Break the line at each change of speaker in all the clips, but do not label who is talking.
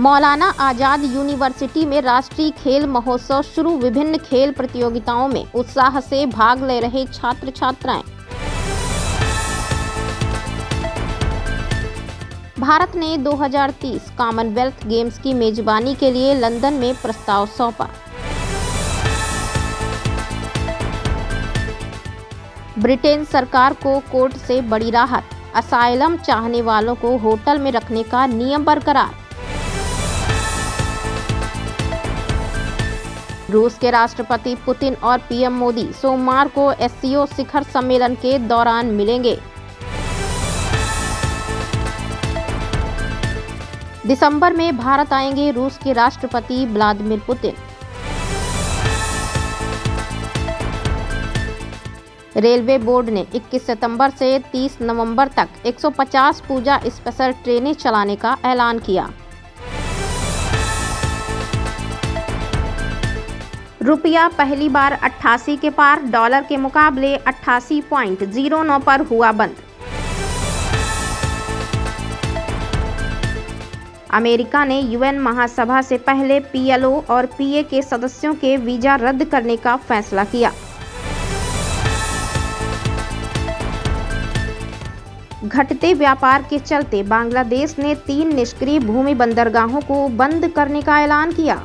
Maulana Azad university में राष्ट्रीय खेल महोत्सव शुरू। विभिन्न खेल प्रतियोगिताओं में उत्साह से भाग ले रहे छात्र छात्राएं। भारत ने 2030 कॉमनवेल्थ गेम्स की मेजबानी के लिए लंदन में प्रस्ताव सौंपा। ब्रिटेन सरकार को कोर्ट से बड़ी राहत। असाइलम चाहने वालों को होटल में रखने का नियम बरकरार। रूस के राष्ट्रपति पुतिन और पीएम मोदी सोमवार को एससीओ शिखर सम्मेलन के दौरान मिलेंगे। दिसंबर में भारत आएंगे रूस के राष्ट्रपति व्लादिमीर पुतिन। रेलवे बोर्ड ने 21 सितंबर से 30 नवंबर तक 150 पूजा स्पेशल ट्रेनें चलाने का ऐलान किया। रुपया पहली बार 88 के पार। डॉलर के मुकाबले 88.09 पर हुआ बंद। अमेरिका ने यूएन महासभा से पहले पीएलओ और पीए के सदस्यों के वीजा रद्द करने का फैसला किया। घटते व्यापार के चलते बांग्लादेश ने 3 निष्क्रिय भूमि बंदरगाहों को बंद करने का ऐलान किया।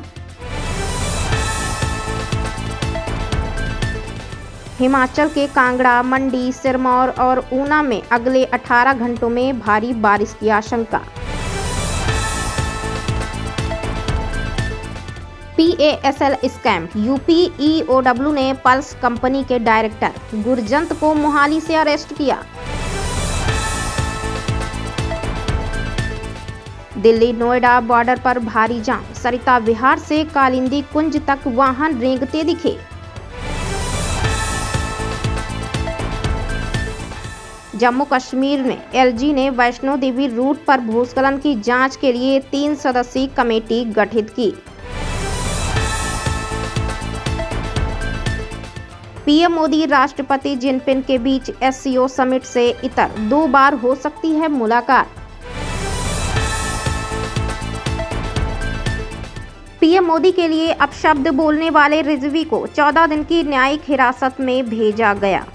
हिमाचल के कांगड़ा, मंडी, सिरमौर और ऊना में अगले 18 घंटों में भारी बारिश की आशंका। पीएएसएल स्कैम। यूपी ईओडब्ल्यू ने पल्स कंपनी के डायरेक्टर गुरजंत को मोहाली से अरेस्ट किया। दिल्ली नोएडा बॉर्डर पर भारी जाम। सरिता विहार से कालिंदी कुंज तक वाहन रेंगते दिखे। जम्मू कश्मीर में एलजी ने वैष्णो देवी रूट पर भूस्खलन की जांच के लिए 3 सदस्यीय कमेटी गठित की। पीएम मोदी राष्ट्रपति जिनपिंग के बीच एससीओ समिट से इतर 2 बार हो सकती है मुलाकात। पीएम मोदी के लिए अपशब्द बोलने वाले रिजवी को 14 दिन की न्यायिक हिरासत में भेजा गया।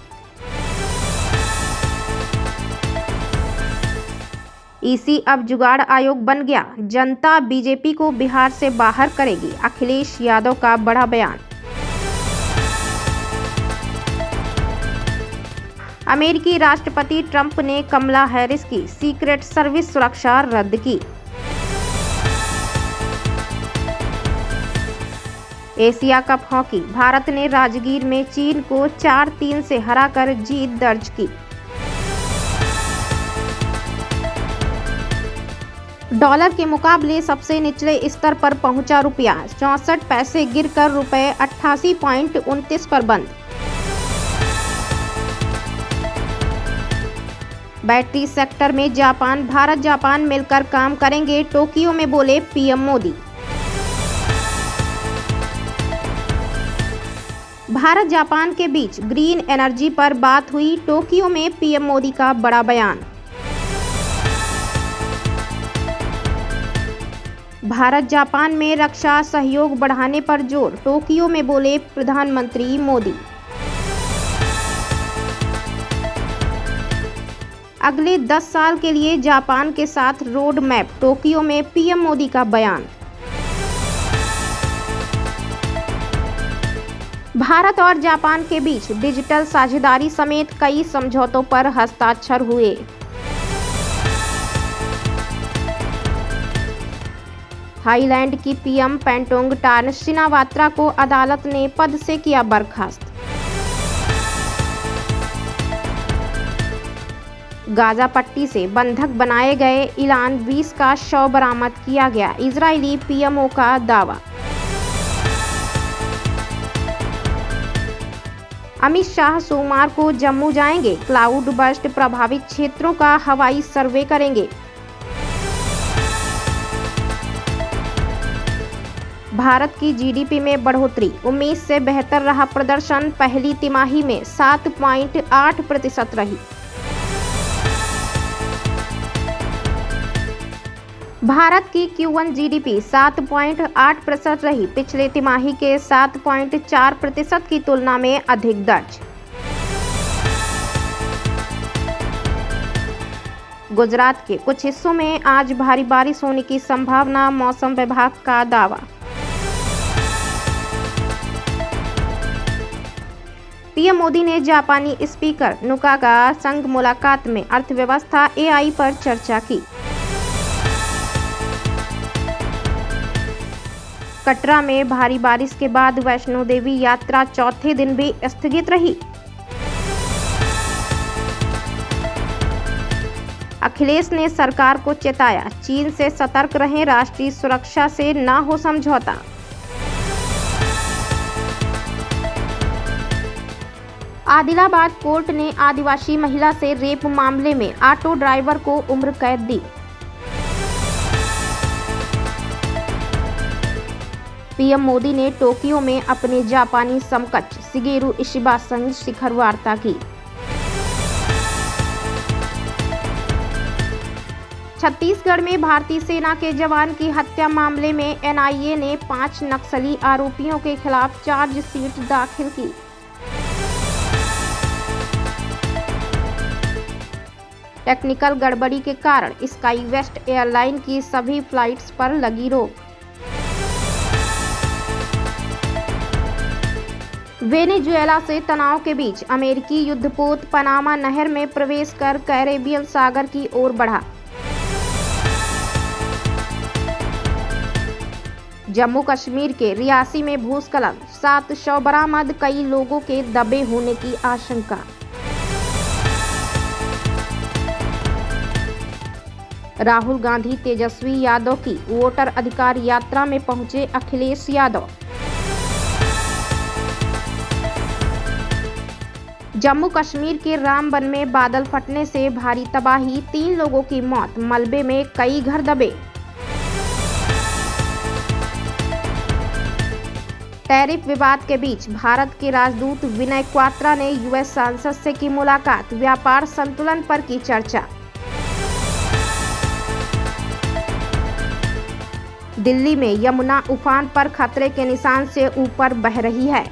ईसी अब जुगाड़ आयोग बन गया। जनता बीजेपी को बिहार से बाहर करेगी। अखिलेश यादव का बड़ा बयान। अमेरिकी राष्ट्रपति ट्रंप ने कमला हैरिस की सीक्रेट सर्विस सुरक्षा रद्द की। Asia cup hockey. भारत ने राजगीर में चीन को 4-3 से हराकर जीत दर्ज की। डॉलर के मुकाबले सबसे निचले स्तर पर पहुंचा रुपया। 64 पैसे गिरकर रुपए 88.29 पर बंद। बैटरी सेक्टर में जापान भारत जापान मिलकर काम करेंगे। टोक्यो में बोले पीएम मोदी। भारत जापान के बीच ग्रीन एनर्जी पर बात हुई। टोक्यो में पीएम मोदी का बड़ा बयान। भारत जापान में रक्षा सहयोग बढ़ाने पर जोर। टोक्यो में बोले प्रधानमंत्री मोदी। अगले 10 साल के लिए जापान के साथ रोड मैप। टोक्यो में पीएम मोदी का बयान। भारत और जापान के बीच डिजिटल साझेदारी समेत कई समझौतों पर हस्ताक्षर हुए। थाईलैंड की पीएम पेंटोंगटान शिनावात्रा को अदालत ने पद से किया बर्खास्त। गाजा पट्टी से बंधक बनाए गए इलान 20 का शव बरामद किया गया। इजरायली पीएमओ का दावा। अमित शाह सोमवार को जम्मू जाएंगे। क्लाउड बर्स्ट प्रभावित क्षेत्रों का हवाई सर्वे करेंगे। भारत की जीडीपी में बढ़ोतरी। उम्मीद से बेहतर रहा प्रदर्शन। पहली तिमाही में 7.8% रही। भारत की Q1 जीडीपी 7.8% रही, पिछले तिमाही के 7.4% की तुलना में अधिक दर्ज। गुजरात के कुछ हिस्सों में आज भारी बारिश होने की संभावना, मौसम विभाग का दावा। पीएम मोदी ने जापानी स्पीकर नुकागा संग मुलाकात में अर्थव्यवस्था AI पर चर्चा की। कटरा में भारी बारिश के बाद वैष्णो देवी यात्रा चौथे दिन भी स्थगित रही। अखिलेश ने सरकार को चेताया, चीन से सतर्क रहें, राष्ट्रीय सुरक्षा से ना हो समझौता। आदिलाबाद कोर्ट ने आदिवासी महिला से रेप मामले में ऑटो ड्राइवर को उम्र कैद दी। पीएम मोदी ने टोक्यो में अपने जापानी समकक्ष शिगेरू इशिबा संग शिखर वार्ता की। छत्तीसगढ़ में भारतीय सेना के जवान की हत्या मामले में NIA ने 5 नक्सली आरोपियों के खिलाफ चार्जशीट दाखिल की। टेक्निकल गड़बड़ी के कारण स्काई वेस्ट एयरलाइन की सभी फ्लाइट्स पर लगी रोक। वेनेजुएला से तनाव के बीच अमेरिकी युद्धपोत पनामा नहर में प्रवेश कर कैरेबियन सागर की ओर बढ़ा। जम्मू कश्मीर के रियासी में भूस्खलन, 7 शव बरामद, कई लोगों के दबे होने की आशंका। राहुल गांधी तेजस्वी यादव की वोटर अधिकार यात्रा में पहुंचे अखिलेश यादव। जम्मू कश्मीर के रामबन में बादल फटने से भारी तबाही, 3 लोगों की मौत, मलबे में कई घर दबे। टैरिफ विवाद के बीच भारत के राजदूत विनय क्वात्रा ने US सांसद से की मुलाकात, व्यापार संतुलन पर की चर्चा। दिल्ली में यमुना उफान पर खतरे के निशान से ऊपर बह रही है।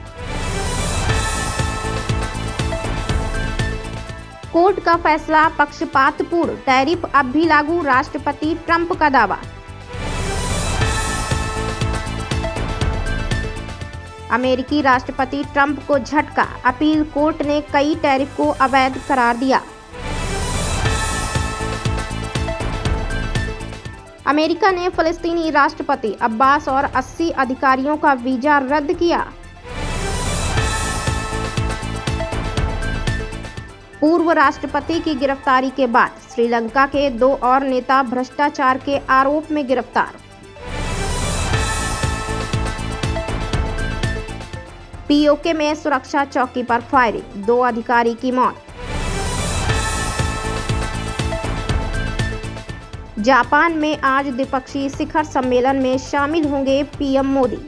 कोर्ट का फैसला पक्षपातपूर्ण, टैरिफ अब भी लागू, राष्ट्रपति ट्रंप का दावा। अमेरिकी राष्ट्रपति ट्रंप को झटका, अपील कोर्ट ने कई टैरिफ को अवैध करार दिया। अमेरिका ने फिलिस्तीनी राष्ट्रपति अब्बास और 80 अधिकारियों का वीजा रद्द किया। पूर्व राष्ट्रपति की गिरफ्तारी के बाद श्रीलंका के 2 और नेता भ्रष्टाचार के आरोप में गिरफ्तार। POK में सुरक्षा चौकी पर फायरिंग, 2 अधिकारी की मौत। जापान में आज द्विपक्षीय शिखर सम्मेलन में शामिल होंगे पीएम मोदी।